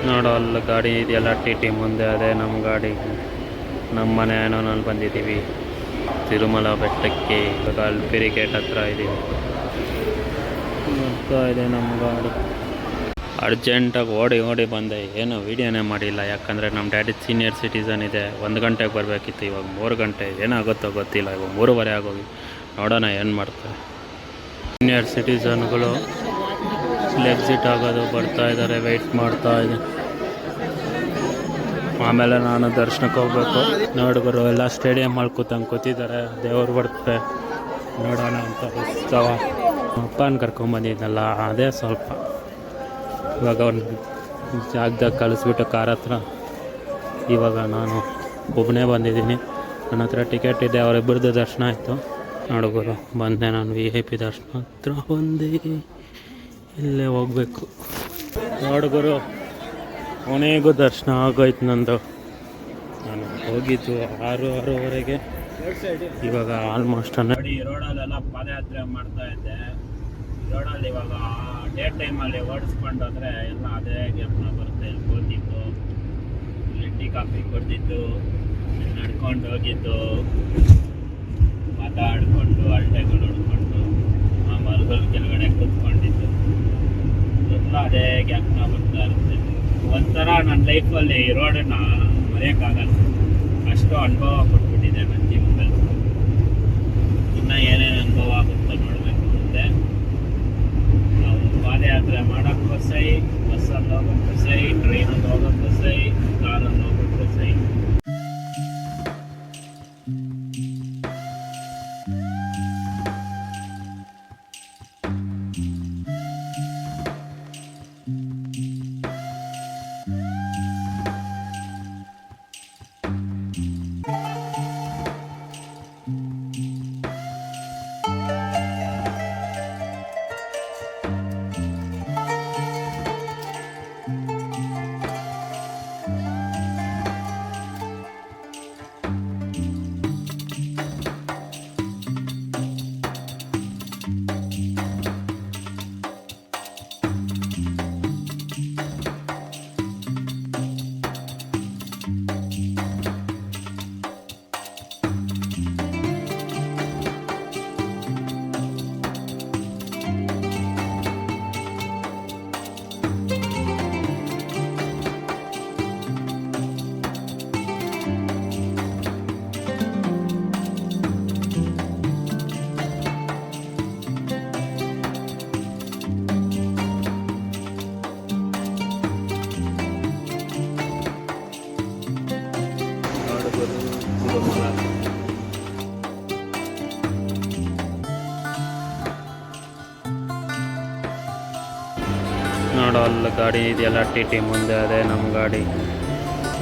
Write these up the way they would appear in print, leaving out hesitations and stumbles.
ನೋಡೋ ಅಲ್ಲಿ ಗಾಡಿ ಇದೆಯಲ್ಲ ಟಿ ಮುಂದೆ, ಅದೇ ನಮ್ಮ ಗಾಡಿ. ನಮ್ಮ ಮನೆ ನಲ್ಲಿ ಬಂದಿದ್ದೀವಿ ತಿರುಮಲ ಬೆಟ್ಟಕ್ಕೆ. ಇವಾಗ ಅಲ್ಪಿರಿ ಗೇಟ್ ಹತ್ರ ಇದ್ದೀವಿ. ಬರ್ತಾ ಇದೆ ನಮ್ಮ ಗಾಡಿ. ಅರ್ಜೆಂಟಾಗಿ ಓಡಿ ಬಂದೆ. ಏನು ವೀಡಿಯೋನೇ ಮಾಡಿಲ್ಲ, ಯಾಕಂದರೆ ನಮ್ಮ ಡ್ಯಾಡಿ ಸೀನಿಯರ್ ಸಿಟಿಸನ್ ಇದೆ. 1 ಗಂಟೆಗೆ ಬರಬೇಕಿತ್ತು, ಇವಾಗ 3 ಗಂಟೆ. ಏನಾಗುತ್ತೋ ಗೊತ್ತಿಲ್ಲ, ಇವಾಗ 3:15 ಆಗೋಗಿ. ನೋಡೋಣ ಏನು ಮಾಡ್ತಾರೆ. ಸೀನಿಯರ್ ಸಿಟಿಸನ್ಗಳು ಎಕ್ಸಿಟ್ ಆಗೋದು ಬರ್ತಾ ಇದ್ದಾರೆ, ವೆಯ್ಟ್ ಮಾಡ್ತಾ ಇದೆ. ಆಮೇಲೆ ನಾನು ದರ್ಶನಕ್ಕೆ ಹೋಗ್ಬೇಕು. ನೋಡುಗರು ಎಲ್ಲ ಸ್ಟೇಡಿಯಮ್ಮಲ್ಲಿ ಕೂತಿದ್ದಾರೆ. ದೇವ್ರು ಬರ್ತದೆ ನೋಡೋಣ ಅಂತ ಉತ್ಸವ. ಅಪ್ಪನ ಕರ್ಕೊಂಬಂದಿದ್ನಲ್ಲ, ಅದೇ ಸ್ವಲ್ಪ ಇವಾಗ ಒಂದು ಜಾಗದಾಗ ಕಳಿಸ್ಬಿಟ್ಟು ಕಾರ್ ಹತ್ರ. ಇವಾಗ ನಾನು ಒಬ್ಬನೇ ಬಂದಿದ್ದೀನಿ. ನನ್ನ ಹತ್ರ ಟಿಕೆಟ್ ಇದೆ. ಅವರಿಬ್ಬರದ್ದು ದರ್ಶನ ಆಯಿತು. ನೋಡುಗರು ಬಂದೆ, ನಾನು VIP ದರ್ಶನ ಹತ್ರ ಬಂದೆ. ಇಲ್ಲೇ ಹೋಗಬೇಕು. ನೋಡುಗರು ಕೊನೆಗೂ ದರ್ಶನ ಆಗೋಯ್ತು ನಂದು. ನಾನು ಹೋಗಿದ್ದು 6:30 ಇವಾಗ ಆಲ್ಮೋಸ್ಟ್ ನೋಡಿ. ರೋಡಲ್ಲೆಲ್ಲ ಪಾದಯಾತ್ರೆ ಮಾಡ್ತಾ ಇದ್ದೆ. ರೋಡಲ್ಲಿ ಇವಾಗ ಡೇ ಟೈಮಲ್ಲಿ ಓಡಿಸ್ಕೊಂಡೋದ್ರೆ ಎಲ್ಲ ಅದೇ ಜ್ಞಾಪನ ಬರುತ್ತೆ. ಇಲ್ಲಿ ಕೂತಿದ್ದು, ಇಲ್ಲಿ ಟೀ ಕಾಫಿ ಕೊಡ್ತಿದ್ದು, ಇಲ್ಲಿ ನಡ್ಕೊಂಡು ಹೋಗಿದ್ದು, ಮಾತಾಡಿಕೊಂಡು ಅಳ್ಟೆಗಳು ಹೊಡ್ಕೊಂಡು ಆ ಮರಗಳ ಕೆಳಗಡೆ ಕೂತ್ಕೊಂಡಿದ್ದು ಎಲ್ಲ ಅದೇ ಜ್ಞಾಪನ ಬರ್ತಾ ಇರುತ್ತೆ. ಒಂಥರ ನನ್ನ ಲೈಫಲ್ಲಿ ಈ ರೋಡನ್ನು ಮರೆಯೋಕ್ಕಾಗಲ್ಲ. ಅಷ್ಟು ಅನುಭವ ಕೊಟ್ಬಿಟ್ಟಿದೆ ನನ್ನ ಜೀವನದಲ್ಲಿ. ಇನ್ನೂ ಏನೇನು ಅನುಭವ ಆಗುತ್ತೋ ನೋಡಬೇಕು ಮುಂದೆ. ನಾವು ಪಾದಯಾತ್ರೆ ಮಾಡೋಕ್ಕೂ ಸೈ, ಬಸ್ಸಲ್ಲಿ ಹೋಗೋಕ್ಕೂ ಸೈ, ಟ್ರೈನಲ್ಲಿ ಹೋಗೋಕ್ಕೂ ಸೈ, ಕಾರಲ್ಲಿ ಹೋಗೋಕ್ಕೂ ಸೈ. ನೋಡೋ ಅಲ್ಲಿ ಗಾಡಿ ಇದೆಯಲ್ಲ ಟಿ ಮುಂದೆ, ಅದೇ ನಮ್ಮ ಗಾಡಿ.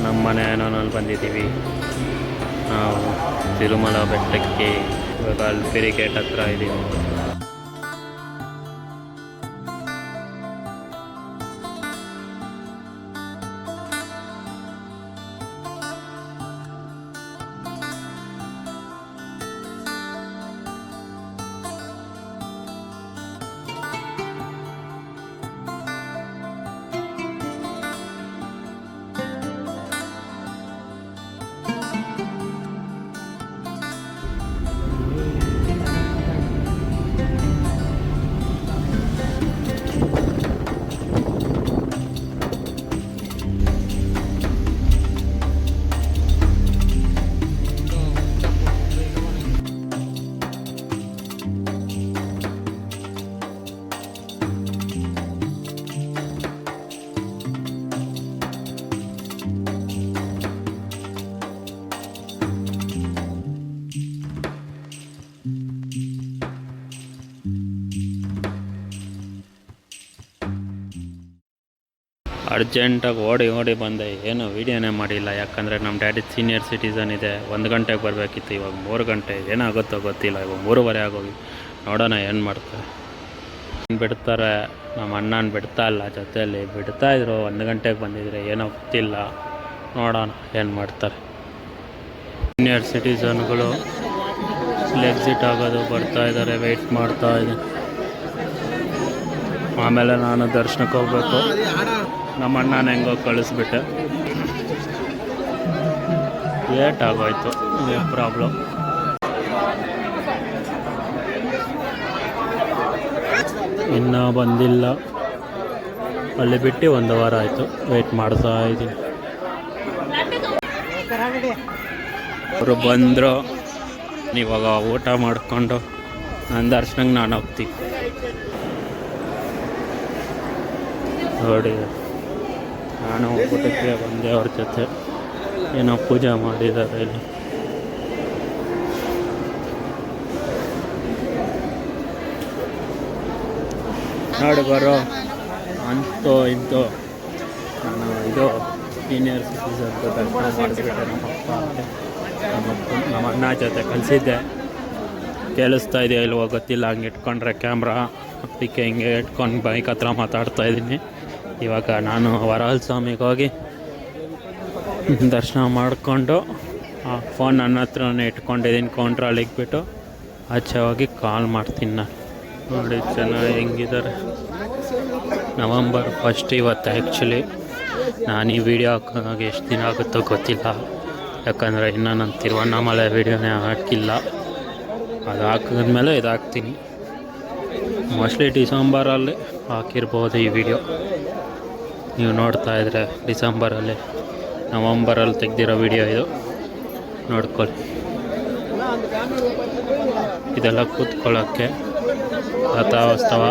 ನಮ್ಮ ಮನೆ ನಲ್ಲಿ ಬಂದಿದ್ದೀವಿ ನಾವು ತಿರುಮಲ ಬೆಟ್ಟಕ್ಕೆ. ಇವಾಗ ಅಲ್ಪಿರಿ ಗೇಟ್ ಹತ್ರ ಇದ್ದೀವಿ. ಅರ್ಜೆಂಟಾಗಿ ಓಡಿ ಬಂದೆ. ಏನು ವೀಡಿಯೋನೇ ಮಾಡಿಲ್ಲ, ಯಾಕಂದರೆ ನಮ್ಮ ಡ್ಯಾಡಿ ಸೀನಿಯರ್ ಸಿಟಿಸನ್ ಇದೆ. 1 ಗಂಟೆಗೆ ಬರಬೇಕಿತ್ತು, ಇವಾಗ 3 ಗಂಟೆ. ಏನಾಗುತ್ತೋ ಗೊತ್ತಿಲ್ಲ, ಇವಾಗ 3:15 ಆಗೋಗಿ. ನೋಡೋಣ ಏನು ಮಾಡ್ತಾರೆ. ಬಿಡ್ತಾರೆ, ನಮ್ಮ ಅಣ್ಣನ ಬಿಡ್ತಾ ಇಲ್ಲ, ಜೊತೆಯಲ್ಲಿ ಬಿಡ್ತಾಯಿದ್ರು. 1 ಗಂಟೆಗೆ ಬಂದಿದ್ರೆ ಏನೋ ಗೊತ್ತಿಲ್ಲ. ನೋಡೋಣ ಏನು ಮಾಡ್ತಾರೆ. ಸೀನಿಯರ್ ಸಿಟಿಸನ್ಗಳು ಎಕ್ಸಿಟ್ ಆಗೋದು ಬರ್ತಾ ಇದ್ದಾರೆ, ವೆಯ್ಟ್ ಮಾಡ್ತಾ ಇದೆ. ಆಮೇಲೆ ನಾನು ದರ್ಶನಕ್ಕೆ ಹೋಗ್ಬೇಕು. ನಮ್ಮ ಅಣ್ಣನ ಹೆಂಗೋ ಕಳಿಸ್ಬಿಟ್ಟೆ. ಲೇಟ್ ಆಗೋಯ್ತು, ಪ್ರಾಬ್ಲಮ್. ಇನ್ನೂ ಬಂದಿಲ್ಲ. ಅಲ್ಲಿ ಬಿಟ್ಟು 1 ವಾರ ಆಯಿತು, ವೆಯ್ಟ್ ಮಾಡ್ತಾ ಇದ್ದೀನಿ. ಅವರು ಬಂದರು, ಇವಾಗ ಊಟ ಮಾಡಿಕೊಂಡು ನನ್ನ ದರ್ಶನಕ್ಕೆ ನಾನು ಹೋಗ್ತೀನಿ. ನೋಡಿ, ನಾನು ಊಟಕ್ಕೆ ಬಂದೆ ಅವ್ರ ಜೊತೆ. ಏನೋ ಪೂಜೆ ಮಾಡಿದ್ದಾರೆ ಇಲ್ಲಿ. ನೋಡಿ ಬರೋ ಅಂತೂ ಇಂತೂ ನಾನು ಇದು ಸೀನಿಯರ್ ಸಿಟಿಸನ್ ದರ್ಶನ ಮಾಡಿಬಿಟ್ಟೆ. ನಮ್ಮ ಅಣ್ಣ ಜೊತೆ ಕಲಿಸಿದ್ದೆ. ಕೇಳಿಸ್ತಾ ಇದೆಯಾ ಇಲ್ವೋ ಗೊತ್ತಿಲ್ಲ, ಹಂಗೆ ಇಟ್ಕೊಂಡ್ರೆ ಕ್ಯಾಮ್ರಾ ಅದಕ್ಕೆ ಹಿಂಗೆ ಇಟ್ಕೊಂಡು ಬೈಕ್ ಹತ್ರ ಮಾತಾಡ್ತಾ ಇದ್ದೀನಿ. ಇವಾಗ ನಾನು ವರಹಲ್ ಸ್ವಾಮಿಗೆ ಹೋಗಿ ದರ್ಶನ ಮಾಡಿಕೊಂಡು ಫೋನ್ ನನ್ನ ಹತ್ರನೇ ಇಟ್ಕೊಂಡಿದ್ದೀನಿ. ಕೌಂಟ್ರಲ್ಲಿ ಇಟ್ಬಿಟ್ಟು ಆಚೆ ಹೋಗಿ ಕಾಲ್ ಮಾಡ್ತೀನಿ ನಾನು. ನೋಡಿ ಜನ ಹೆಂಗಿದ್ದಾರೆ. ನವಂಬರ್ 1 ಇವತ್ತು. ಆ್ಯಕ್ಚುಲಿ ನಾನು ಈ ವಿಡಿಯೋ ಹಾಕೋಕೆ ಎಷ್ಟು ದಿನ ಆಗುತ್ತೋ ಗೊತ್ತಿಲ್ಲ, ಯಾಕಂದರೆ ಇನ್ನೂ ನಾನು ತಿರುವಣ್ಣಾಮಲೈ ವಿಡಿಯೋನೇ ಹಾಕಿಲ್ಲ. ಅದು ಹಾಕಿದ್ಮೇಲೆ ಇದು ಹಾಕ್ತೀನಿ. ಮೋಸ್ಟ್ಲಿ ಡಿಸೆಂಬರಲ್ಲಿ ಹಾಕಿರ್ಬೋದು ಈ ವಿಡಿಯೋ. ನೀವು ನೋಡ್ತಾ ಇದ್ರೆ ಡಿಸೆಂಬರಲ್ಲಿ, ನವಂಬರಲ್ಲಿ ತೆಗೆದಿರೋ ವಿಡಿಯೋ ಇದು. ನೋಡ್ಕೊಳ್ಳಿ. ಇದೆಲ್ಲ ಕೂತ್ಕೊಳ್ಳೋಕ್ಕೆ ರಥೋತ್ಸವ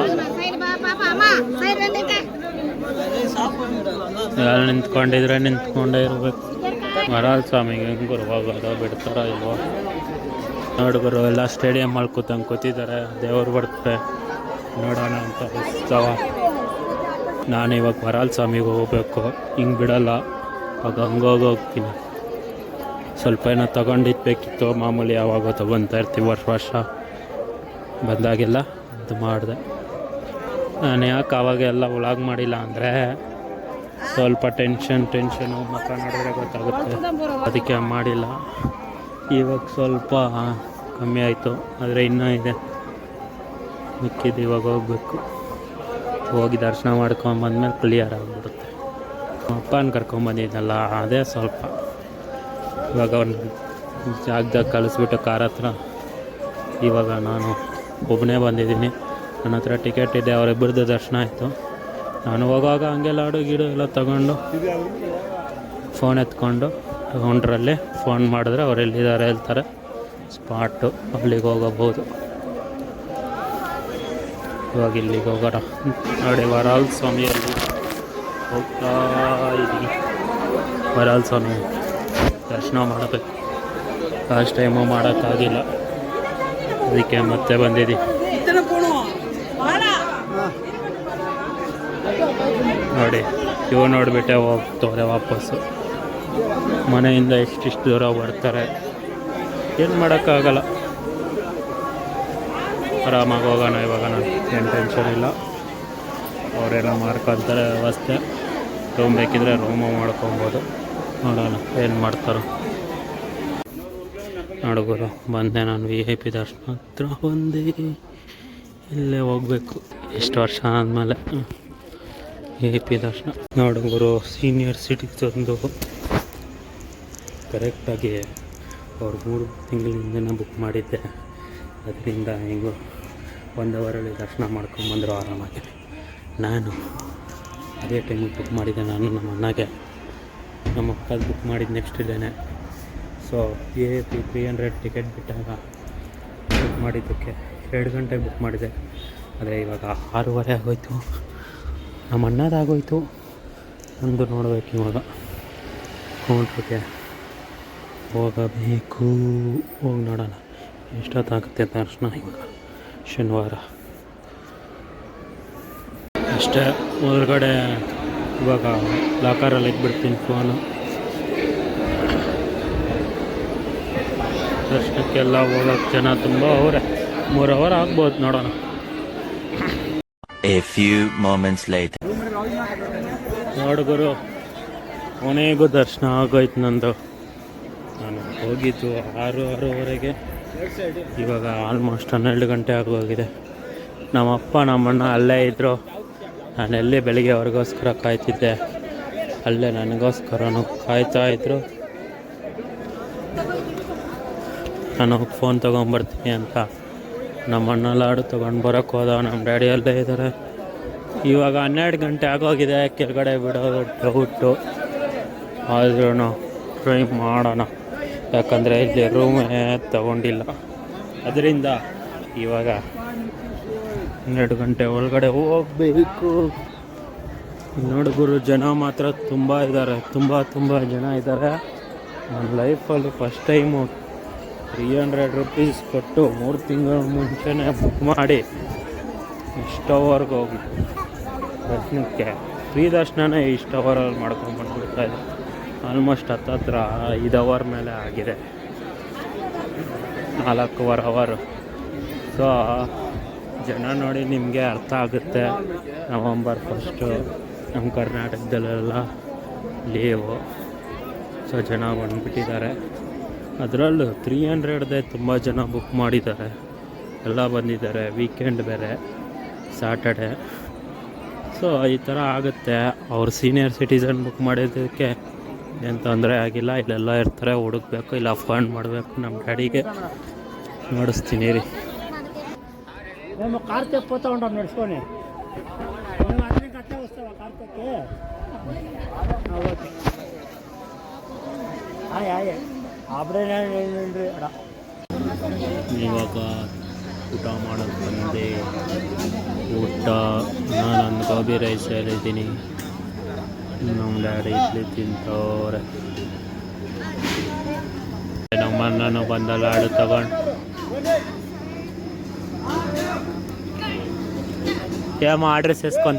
ಎಲ್ಲ ನಿಂತ್ಕೊಂಡಿದ್ರೆ ನಿಂತ್ಕೊಂಡೇ ಇರಬೇಕು. ವರಹಲ್ ಸ್ವಾಮಿಗೆ ಹೆಂಗರು ಹೋಗೋದು ಬಿಡ್ತಾರೋ ಇಲ್ವೋ. ನೋಡುಗರು ಎಲ್ಲ ಸ್ಟೇಡಿಯಮ್ಮಲ್ಲಿ ಕೂತಿದ್ದಾರೆ. ದೇವ್ರು ಬರ್ತದೆ ನೋಡೋಣ ಅಂತ ಉತ್ಸವ. ನಾನು ಇವಾಗ ವರಹಲ್ ಸ್ವಾಮಿಗೆ ಹೋಗಬೇಕು, ಹಿಂಗೆ ಬಿಡಲ್ಲ. ಆಗ ಹೋಗ್ತೀನಿ. ಸ್ವಲ್ಪ ಏನೋ ತೊಗೊಂಡಿದ್ಬೇಕಿತ್ತು, ಮಾಮೂಲಿ ಯಾವಾಗ ತೊಗೊತಾ ಇರ್ತೀವಿ ವರ್ಷ ಬಂದಾಗೆಲ್ಲ. ಅದು ಮಾಡಿದೆ ನಾನು. ಯಾಕೆ ಆವಾಗೆಲ್ಲ ವ್ಲಾಗ್ ಮಾಡಿಲ್ಲ ಅಂದರೆ ಸ್ವಲ್ಪ ಟೆನ್ಷನು ಮುಖ ನೋಡಿದ್ರೆ ಗೊತ್ತಾಗುತ್ತೆ, ಅದಕ್ಕೆ ಮಾಡಿಲ್ಲ. ಇವಾಗ ಸ್ವಲ್ಪ ಕಮ್ಮಿ ಆಯಿತು, ಆದರೆ ಇನ್ನೂ ಇದೆ ಮಿಕ್ಕಿದ್ದು. ಇವಾಗ ಹೋಗಬೇಕು. ಹೋಗಿ ದರ್ಶನ ಮಾಡ್ಕೊಂಬಂದ್ಮೇಲೆ ಕ್ಲಿಯರ್ ಆಗಿಬಿಡುತ್ತೆ. ಅಪ್ಪನ ಕರ್ಕೊಂಬಂದಿದ್ದಲ್ಲ, ಅದೇ ಸ್ವಲ್ಪ ಇವಾಗ ಒಂದು ಜಾಗದಾಗ ಕಳಿಸ್ಬಿಟ್ಟು ಕಾರ್ ಹತ್ರ. ಇವಾಗ ನಾನು ಒಬ್ಬನೇ ಬಂದಿದ್ದೀನಿ. ನನ್ನ ಹತ್ರ ಟಿಕೆಟ್ ಇದೆ, ಅವರಿಬ್ಬರದ್ದು ದರ್ಶನ ಆಯಿತು. ನಾನು ಹೋಗುವಾಗ ಹಂಗೆಲ್ಲ ಗಿಡ ಎಲ್ಲ ತಗೊಂಡು ಫೋನ್ ಎತ್ಕೊಂಡು ಕೌಂಟ್ರಲ್ಲಿ ಫೋನ್ ಮಾಡಿದ್ರೆ ಅವ್ರು ಎಲ್ಲಿದ್ದಾರೆ ಹೇಳ್ತಾರೆ. ಸ್ಪಾಟು ಅಲ್ಲಿಗೆ ಹೋಗಬಹುದು. ಇವಾಗ ಇಲ್ಲಿಗೆ ಹೋಗೋಣ. ನೋಡಿ, ವರಹಲ್ ಸ್ವಾಮಿಯಲ್ಲಿ ಹೋಗ್ತಾ ಇದ್ದೀನಿ. ವರಹಲ್ ಸ್ವಾಮಿ ದರ್ಶನ ಮಾಡಬೇಕು. ಲಾಸ್ಟ್ ಟೈಮು ಮಾಡೋಕ್ಕಾಗಿಲ್ಲ, ಅದಕ್ಕೆ ಮತ್ತೆ ಬಂದಿದ್ದೀನಿ. ನೋಡಿ, ಇವು ನೋಡಿಬಿಟ್ಟೆ ಹೋಗ್ತವ್ರೆ ವಾಪಸ್ಸು. ಮನೆಯಿಂದ ಎಷ್ಟಿಷ್ಟು ದೂರ ಬರ್ತಾರೆ, ಏನು ಮಾಡೋಕ್ಕಾಗಲ್ಲ. ಆರಾಮಾಗಿ ಹೋಗೋಣ ಇವಾಗ. ನಾನು ಏನು ಟೆನ್ಷನ್ ಇಲ್ಲ. ಅವರೆಲ್ಲ ಮಾಡ್ಕೊತಾರೆ ವ್ಯವಸ್ಥೆ. ರೂಮ್ ಬೇಕಿದ್ರೆ ರೂಮು ಮಾಡ್ಕೊಬೋದು. ನೋಡೋಣ ಏನು ಮಾಡ್ತಾರೋ. ನೋಡುಗರು ಬಂದೆ ನಾನು. VIP ದರ್ಶನ ಹತ್ರ ಬಂದೆ. ಇಲ್ಲೇ ಹೋಗಬೇಕು. ಎಷ್ಟು ವರ್ಷ ಆದಮೇಲೆ VIP ದರ್ಶನ. ನೋಡುಗರು ಸೀನಿಯರ್ ಸಿಟಿಸನ್ದು ಕರೆಕ್ಟಾಗಿ ಅವ್ರು 3 ತಿಂಗಳಿಂದನೇ ಬುಕ್ ಮಾಡಿದ್ದೆ. ಅದರಿಂದ ಹೆಂಗೋ 1 ಅವರಲ್ಲಿ ದರ್ಶನ ಮಾಡ್ಕೊಂಬಂದರು ಆರಾಮಾಗಿ. ನಾನು ಅದೇ ಟೈಮಿಗೆ ಬುಕ್ ಮಾಡಿದ್ದೆ. ನಾನು ನಮ್ಮ ಅಣ್ಣಗೆ, ನಮ್ಮ ಅಕ್ಕದು ಬುಕ್ ಮಾಡಿದ್ದು ನೆಕ್ಸ್ಟ್ ಡೇನೆ. ಸೊ VIP 300 ಟಿಕೆಟ್ ಬಿಟ್ಟಾಗ ಬುಕ್ ಮಾಡಿದ್ದಕ್ಕೆ 2 ಗಂಟೆಗೆ ಬುಕ್ ಮಾಡಿದೆ. ಆದರೆ ಇವಾಗ 6:30 ಆಗೋಯ್ತು. ನಮ್ಮ ಅಣ್ಣದಾಗೋಯ್ತು. ನಂದು ನೋಡಬೇಕು ಇವಾಗ. ಕೌಂಟ್ರಿಗೆ ಹೋಗಬೇಕು. ಹೋಗಿ ನೋಡೋಣ ಎಷ್ಟೊತ್ತಾಗುತ್ತೆ ದರ್ಶನ. ಇವಾಗ ಶನಿವಾರ ಅಷ್ಟೇ. ಹೊರಗಡೆ ಇವಾಗ ಲಾಕರಲ್ಲಿ ಇಟ್ಬಿಡ್ತೀನಿ ಫೋನು. ದರ್ಶನಕ್ಕೆಲ್ಲ ಹೋಗೋಕ್ಕೆ ಜನ ತುಂಬ ಅವರೇ. 3 ಅವರ್ ಆಗ್ಬೋದು, ನೋಡೋಣ. A few moments later. ನೋಡುಗರು, ಕೊನೆಗೂ ದರ್ಶನ ಆಗೋಯ್ತು ನಂದು. ನಾನು ಹೋಗಿದ್ದು 6:30 ಇವಾಗ ಆಲ್ಮೋಸ್ಟ್ 12 ಗಂಟೆ ಆಗೋಗಿದೆ. ನಮ್ಮಪ್ಪ ನಮ್ಮಣ್ಣ ಅಲ್ಲೇ ಇದ್ದರು. ನಾನೆಲ್ಲಿ ಬೆಳಿಗ್ಗೆ ಅವ್ರಿಗೋಸ್ಕರ ಕಾಯ್ತಿದ್ದೆ. ಅಲ್ಲೇ ನನಗೋಸ್ಕರನೂ ಕಾಯ್ತಾ ಇದ್ರು. ನಾನು ಫೋನ್ ತೊಗೊಂಬರ್ತೀನಿ ಅಂತ ನಮ್ಮ ಅಣ್ಣ ಲಾಡು ತೊಗೊಂಡು ಬರೋಕ್ಕೆ ಹೋದ. ನಮ್ಮ ಡ್ಯಾಡಿ ಅಲ್ಲೇ ಇದ್ದಾರೆ. ಇವಾಗ 12 ಗಂಟೆ ಆಗೋಗಿದೆ. ಕೆಳಗಡೆ ಬಿಡೋದು ಡೌಟು, ಆದ್ರೂ ಟ್ರೈ ಮಾಡೋಣ. ಯಾಕಂದರೆ ಇಲ್ಲಿ ರೂಮೇ ತಗೊಂಡಿಲ್ಲ. ಅದರಿಂದ ಇವಾಗ 12 ಗಂಟೆ ಒಳಗಡೆ ಹೋಗಬೇಕು. ನೋಡುಗರು ಜನ ಮಾತ್ರ ತುಂಬ ಇದ್ದಾರೆ, ತುಂಬ ಜನ ಇದ್ದಾರೆ. ನನ್ನ ಲೈಫಲ್ಲಿ ಫಸ್ಟ್ ಟೈಮು 300 ರೂಪೀಸ್ ಕೊಟ್ಟು 3 ತಿಂಗಳ ಮುಂಚೆನೇ ಬುಕ್ ಮಾಡಿ ಇಷ್ಟವರೆಗೆ ಹೋಗಿ ದರ್ಶನಕ್ಕೆ. ಫ್ರೀ ದರ್ಶನನೇ ಇಷ್ಟು ಅವರಲ್ಲಿ ಮಾಡ್ಕೊಂಡ್ಬಂದ್ಬಿಡ್ತಾ ಇದೆ. ಆಲ್ಮೋಸ್ಟ್ ಹತ್ತತ್ರ 5 ಅವರ್ ಮೇಲೆ ಆಗಿದೆ, 4.25 ಅವರು. ಸೊ ಜನ ನೋಡಿ ನಿಮಗೆ ಅರ್ಥ ಆಗುತ್ತೆ. ನವಂಬರ್ 1 ನಮ್ಮ ಕರ್ನಾಟಕದಲ್ಲೆಲ್ಲ ಲೀವು. ಸೊ ಜನ ಬಂದುಬಿಟ್ಟಿದ್ದಾರೆ. ಅದರಲ್ಲೂ 300ದೇ ತುಂಬ ಜನ ಬುಕ್ ಮಾಡಿದ್ದಾರೆ. ಎಲ್ಲ ಬಂದಿದ್ದಾರೆ. ವೀಕೆಂಡ್ ಬೇರೆ, ಸ್ಯಾಟರ್ಡೆ. ಸೊ ಈ ಥರ ಆಗುತ್ತೆ. ಅವ್ರು ಸೀನಿಯರ್ ಸಿಟಿಸನ್ ಬುಕ್ ಮಾಡಿದ್ದಕ್ಕೆ ಏನು ತೊಂದರೆ ಆಗಿಲ್ಲ. ಇಲ್ಲೆಲ್ಲ ಇರ್ತಾರೆ, ಹುಡುಕ್ಬೇಕು, ಇಲ್ಲ ಫಂಡ್ ಮಾಡಬೇಕು. ನಮ್ಮ ಡ್ಯಾಡಿಗೆ ನೋಡಿಸ್ತೀನಿ ರೀ. ಕಾರ್ತಿಕ್ పోతా ఉంటాం నడుచుకొని అట్లే వస్తావా కార్తిక్కి? ఓకే ಆಯ್ ಆಬ್ರೆ ಇವಾಗ ಊಟ ಮಾಡೋಕ್ಕೆ ಬಂದೆ. ಊಟ ನಾನು ಗೋಬಿ ರೈಸ್ ಹೇಳಿದ್ದೀನಿ. ನಮ್ಮ ಡ್ಯಾಡಿ ಇಡ್ಲಿ ತಿಂತವ್ರೆ. ನಮ್ಮಣ್ಣನು ಬಂದ ಲಾಡು ತಗೊಂಡು ఏమో అడ్రస్ వేసుకొని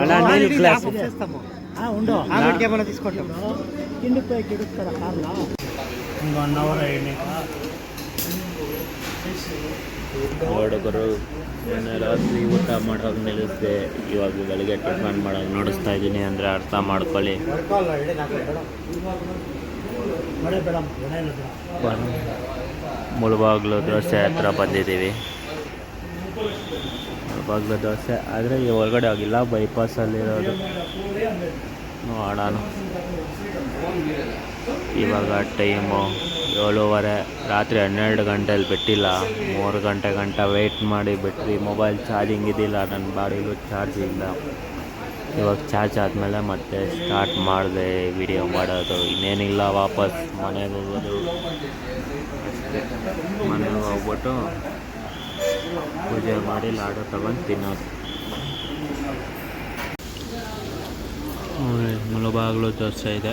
అలా నీళ్ళు గ్లాస్ ఉండు తీసుకుంటాం. కిందికి పోయి కిడుస్తారా కార్లో? 1 అవర్ అయ్యింది. ಹುಡುಗರು ಮೊನ್ನೆ ರಾತ್ರಿ ಊಟ ಮಾಡೋಕೆ ನಿಲ್ಲಿಸಿದೆ. ಇವಾಗ ಬೆಳಗ್ಗೆ ಟಿಫನ್ ಮಾಡೋಕೆ ನೋಡಿಸ್ತಾ ಇದ್ದೀನಿ. ಅಂದರೆ ಅರ್ಥ ಮಾಡ್ಕೊಳ್ಳಿ. ಮುಳಬಾಗ್ಲು ದೋಸೆ ಹತ್ರ ಬಂದಿದ್ದೀವಿ. ಮುಳಬಾಗ್ಲು ದೋಸೆ ಆದರೆ ಈ ಒಳಗಡೆ ಆಗಿಲ್ಲ, ಬೈಪಾಸಲ್ಲಿರೋದು. ನೋಡೋಣ. ಇವಾಗ ಟೈಮು 7:30. ರಾತ್ರಿ 12 ಗಂಟೆಯಲ್ಲಿ ಬಿಟ್ಟಿಲ್ಲ. 3 ಗಂಟೆ ವೆಯ್ಟ್ ಮಾಡಿ ಬಿಟ್ರಿ. ಮೊಬೈಲ್ ಚಾರ್ಜಿಂಗ್ ಇದ್ದಿಲ್ಲ, ನನ್ನ ಬಾಡಿಲೂ ಚಾರ್ಜ್ ಇಲ್ಲ. ಇವಾಗ ಚಾರ್ಜ್ ಆದಮೇಲೆ ಮತ್ತೆ ಸ್ಟಾರ್ಟ್ ಮಾಡಿದೆ ವಿಡಿಯೋ ಮಾಡೋದು. ಇನ್ನೇನಿಲ್ಲ, ವಾಪಸ್ ಮನೆಗೆ ಹೋಗೋದು. ಮನೆಗೆ ಹೋಗ್ಬಿಟ್ಟು ಪೂಜೆ ಮಾಡಿ ಲಾಡು ತಗೊಂಡು ತಿನ್ನೋದು. ಮುಳಬಾಗ್ಲು ದೋಸೆ ಇದೆ.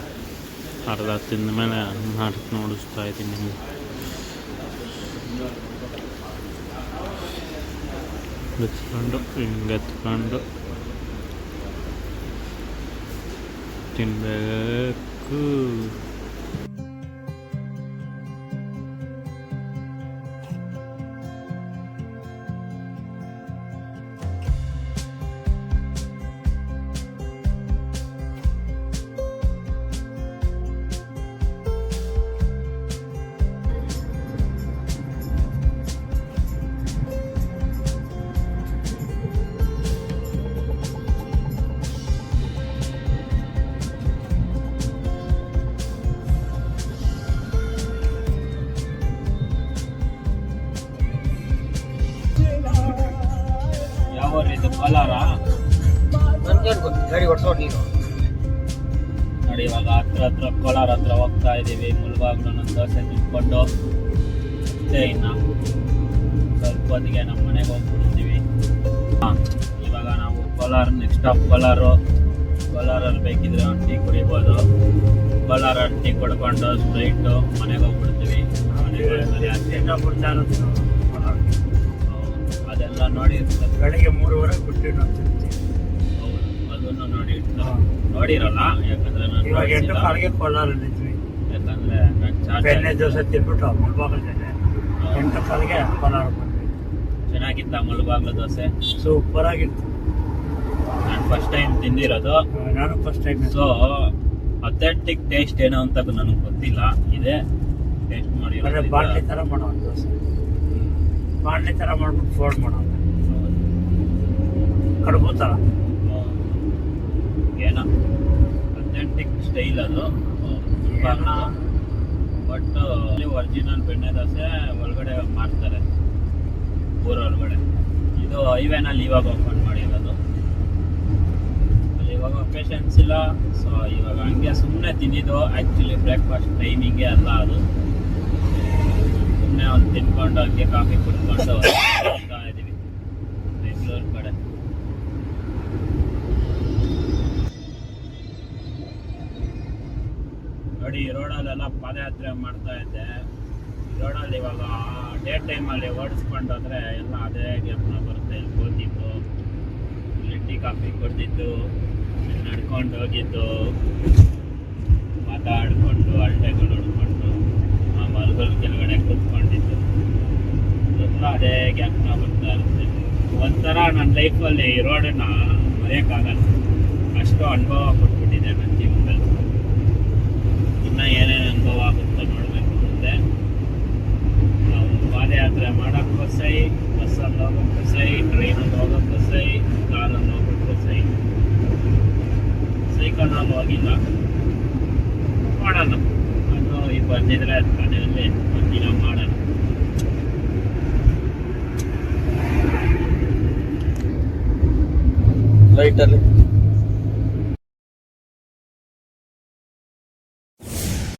ಅರ್ಧ ತಿಂದ ಮೇಲೆ ಮಾಡಿ ನೋಡಿಸ್ತಾ ಇದ್ದೀನಿ ನಿಮಗೆ. ಬಿಚ್ಕೊಂಡು ಹಿಂಗೆ ಎತ್ಕೊಂಡು ತಿನ್ನಬೇಕು. ಇದು ಕೋಲಾರ ಗಾಡಿ ಓಡಿಸೋ ನೀನು ನೋಡಿ. ಇವಾಗ ಹತ್ರ ಕೋಲಾರ ಹತ್ರ ಹೋಗ್ತಾ ಇದ್ದೀವಿ. ಮುಳಬಾಗ್ಲು ನನ್ನ ದೋಸೆ ತಿನ್ಕೊಂಡು ಅಷ್ಟೇ. ಇನ್ನು ಸ್ವಲ್ಪ ಹೊತ್ತಿಗೆ ನಮ್ಮ ಮನೆಗೆ ಹೋಗ್ಬಿಡ್ತೀವಿ. ಇವಾಗ ನಾವು ನೆಕ್ಸ್ಟ್ ಸ್ಟಾಪ್ ಕೋಲಾರಲ್ಲಿ ಬೇಕಿದ್ರೆ ಒಂದು ಟೀ ಕುಡಿಬೋದು. ಕೋಲಾರ ಟೀ ಕುಡ್ಕೊಂಡು ಸ್ಟ್ರೈಟು ಮನೆಗೆ ಹೋಗ್ಬಿಡ್ತೀವಿ. ಮನೆಗೆ ಅದೆಲ್ಲ ನೋಡಿ ಬೆಳಿಗ್ಗೆ 3:30 ಬಿಟ್ಟು ಅದನ್ನು ನೋಡಿರಲ್ಲ. ಯಾಕಂದ್ರೆ ನಾನು ಇವಾಗ 8 ಕಾಲಿಗೆ ಕೋಲಾರಲ್ಲಿದ್ವಿ. ಯಾಕಂದ್ರೆ ಬೆಣ್ಣೆ ದೋಸೆ ತಿನ್ಬಿಟ್ಟು ಮುಳಬಾಗ್ಲು ಜೊತೆ 8 ಕಾಲಿಗೆ ಕೋಲಾರ ಬಂದ್ವಿ. ಚೆನ್ನಾಗಿತ್ತ ಮುಳಬಾಗ್ಲು ದೋಸೆ? ಸೂಪರ್ ಆಗಿತ್ತು. ನಾನು ಫಸ್ಟ್ ಟೈಮ್ ತಿಂದಿರೋದು. ನಾನು first time. So authentic taste ಏನೋ ಅಂತ ನನಗೆ ಗೊತ್ತಿಲ್ಲ. ಇದೆ ಟೇಸ್ಟ್ ಮಾಡಿ ಬಾಟ್ಲಿ ಥರ ಮಾಡೋ ದೋಸೆ. ಬಾಟ್ಲಿ ಥರ ಮಾಡ್ಬಿಟ್ಟು ಫೋಲ್ಡ್ ಮಾಡೋ ಕಡುಬು ಥರ. ಏನೋ ಅಥೆಂಟಿಕ್ ಸ್ಟೈಲ್ ಅದು ಬಟ್ ಒರಿಜಿನಲ್ ಬೆಣ್ಣೆ ದೋಸೆ ಒಳಗಡೆ ಮಾಡ್ತಾರೆ ಊರೊಳಗಡೆ. ಇದು ಹೈವೇನಲ್ಲಿ ಇವಾಗ ಓಪನ್ ಮಾಡಿರೋದು. ಇವಾಗ ಪೇಷನ್ಸ್ ಇಲ್ಲ, ಸೊ ಇವಾಗ ಹಂಗೆ ಸುಮ್ಮನೆ ತಿಂದಿದ್ದು. ಆ್ಯಕ್ಚುಲಿ ಬ್ರೇಕ್ಫಾಸ್ಟ್ ಟೈಮಿಂಗೇ ಅಲ್ಲ ಅದು. ಸುಮ್ಮನೆ ಒಂದು ತಿನ್ಕೊಂಡು ಹಂಗೆ ಕಾಫಿ ಕುಡ್ಕೊಂಡು ಹೋಗ್ತಾ ಇದ್ದೀವಿ ಬೆಂಗಳೂರು ಕಡೆ. ನೋಡಿ ಈ ರೋಡಲ್ಲೆಲ್ಲ ಪಾದಯಾತ್ರೆ ಮಾಡ್ತಾ ಇದ್ದೆ. ಈ ರೋಡಲ್ಲಿ ಇವಾಗ ಡೇ ಟೈಮಲ್ಲಿ ಓಡಿಸ್ಕೊಂಡು ಹೋದ್ರೆ ಎಲ್ಲ ಅದೇ ಜ್ಞಾಪನ ಬರುತ್ತೆ. ಇಲ್ಲಿ ಕೂತಿದ್ದು, ಇಲ್ಲಿ ಟೀ ಕಾಫಿ ಕುಡ್ದಿದ್ದು, ನಡ್ಕೊಂಡು ಹೋಗಿದ್ದು, ಮಾತಾಡ್ಕೊಂಡು ಅಳ್ಟೆಗಳು ಹೊಡ್ಕೊಂಡು ಆ ಮರಗಳ ಕೆಳಗಡೆ ಕೂತ್ಕೊಂಡಿದ್ದು ಎಲ್ಲ ಅದೇ ಜ್ಞಾಪನ ಬರ್ತಾ ಇರುತ್ತೆ. ಒಂಥರ ನನ್ನ ಲೈಫಲ್ಲಿ ಈ ರೋಡನ್ನ ಮರೆಯೋಕ್ಕಾಗಲ್ಲ, ಅಷ್ಟು ಅನುಭವ ಕೊಟ್ಬಿಟ್ಟಿದೆ ನನ್ನ ಜೀವನದಲ್ಲಿ. ಇನ್ನು ಏನೇನು ಅನುಭವ ಆಗುತ್ತೋ ನೋಡಬೇಕು ಮುಂದೆ. ನಾವು ಪಾದಯಾತ್ರೆ ಮಾಡೋಕ್ಕೂ ಸೈ, ಬಸ್ಸಲ್ಲಿ ಹೋಗೋಕ್ಕೂ ಸೈ, ಟ್ರೈನಲ್ಲಿ ಹೋಗೋಕ್ಕೂ ಸೈ, ಕಾರಲ್ಲಿ ಹೋಗೋಕ್ಕೂ ಸೈ. ಸೈಕಲ್ನಲ್ಲಿ ಹೋಗಿಲ್ಲ, ಮಾಡೋಣ. ಅದು ಈ ಬಂದಿದ್ರೆ ಮನೆಯಲ್ಲಿ ಒಂದಿನ ಮಾಡೋಣ. ರೈಟಲ್ಲಿ